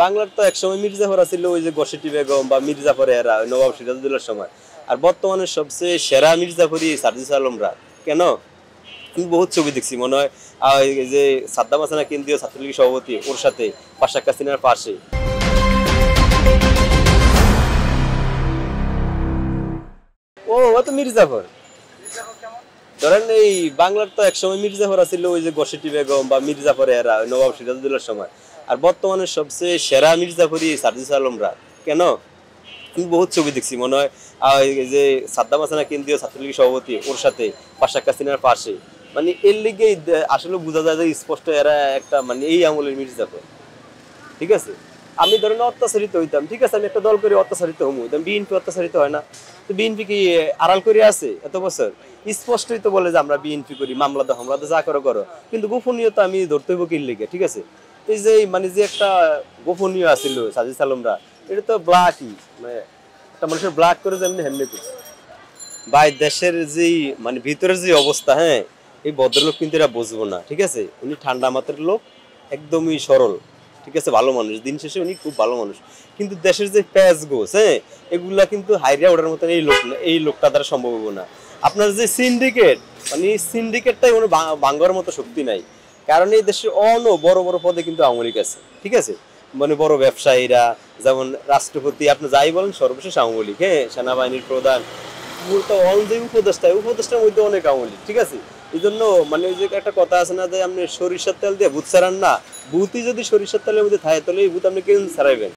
বাংলার তো একসময় মির্জাফর ছিল, ওই যে গোশেটি বেগম বা মির্জাফর এরা নবাব সিরাজউদ্দৌলার সময়। আর বর্তমানে সবচেয়ে সেরা মির্জাফরই সার্জিস আলমরা। কেন? আমি বহুত ছবি দেখছি, মনে হয় এই যে সাদ্দাম হাসান কেন্দ্রীয় ছাত্রলীগ সভাপতি, ওর সাথে পাশাক হাসিনার পাশে। ও ও তো মির্জাফর। ধরেন এই বাংলার তো একসময় মির্জাফর ছিল, ওই যে গোশেটি বেগম বা মির্জাফর এরা নবাব সিরাজউদ্দৌলার সময়। আর বর্তমানে সবচেয়ে সেরা মির্জাফরই সার্জিস আলমরা। কেন? আমি বহুত ছবি দেখছি, মনে হয় এই যে সাদ্দাম হাসান কেন্দ্রীয় ছাত্রলীগ সভাপতি, ওর সাথে পাশাক হাসিনার পাশে। মানে এর লিগেই আসলে বোঝা যায় যে স্পষ্ট এরা একটা মানে এই আমলের মির্জাফর। ঠিক আছে, আমি ধরেন অত্যাচারিত হইতাম, ঠিক আছে, আমি একটা দল করে অত্যাচারিত হমু, বিএনপি অত্যাচারিত হয় না? তো বিএনপি কি আড়াল করে আছে এত বছর? স্পষ্টই তো বলে যে আমরা বিএনপি করি, মামলা দাও হামলা দাও, যা করো করো, কিন্তু গোপনীয়তা আমি ধরতে হইব কি লিগে? ঠিক আছে, এই যে মানে যে একটা গোপনীয় আছিল সাজিদ আলমরা, এটা তো ব্ল্যাকই, মানে একটা মানুষের ব্ল্যাক করে যেমনি হেমনি করছে ভাই। দেশের যেই মানে ভিতরের যে অবস্থা, হ্যাঁ, এই ভদ্রলোক কিন্তু এরা বুঝবো না। ঠিক আছে, উনি ঠান্ডা মাথার লোক, একদমই সরল, ঠিক আছে, ভালো মানুষ, দিন শেষে উনি খুব ভালো মানুষ। কিন্তু দেশের যে প্যাচ গোছ, হ্যাঁ, এগুলা কিন্তু হাইরিয়া ওঠার মতন এই লোকটা দ্বারা সম্ভব হবে না। আপনার যে সিন্ডিকেট, মানে এই সিন্ডিকেটটাই কোনো ভাঙ্গার মতো শক্তি নাই। কারণ এই দেশের বড় বড় পদে কিন্তু আওয়ামী লীগ আছে। ঠিক আছে, মানে বড় ব্যবসায়ীরা, যেমন রাষ্ট্রপতি, আপনি যাই বলেন সর্বশেষ আওয়ামী লীগ, হ্যাঁ, সেনাবাহিনীর প্রধান, উপদেষ্টার মধ্যে অনেক আওয়ামী লীগ। ঠিক আছে, এই জন্য মানে ওই যে একটা কথা আছে না যে আপনি সরিষার তেল দিয়ে ভূত ছাড়ান না, ভূতই যদি সরিষার তেলের মধ্যে থাকে তাহলে এই ভূত আপনি কেন ছাড়াইবেন?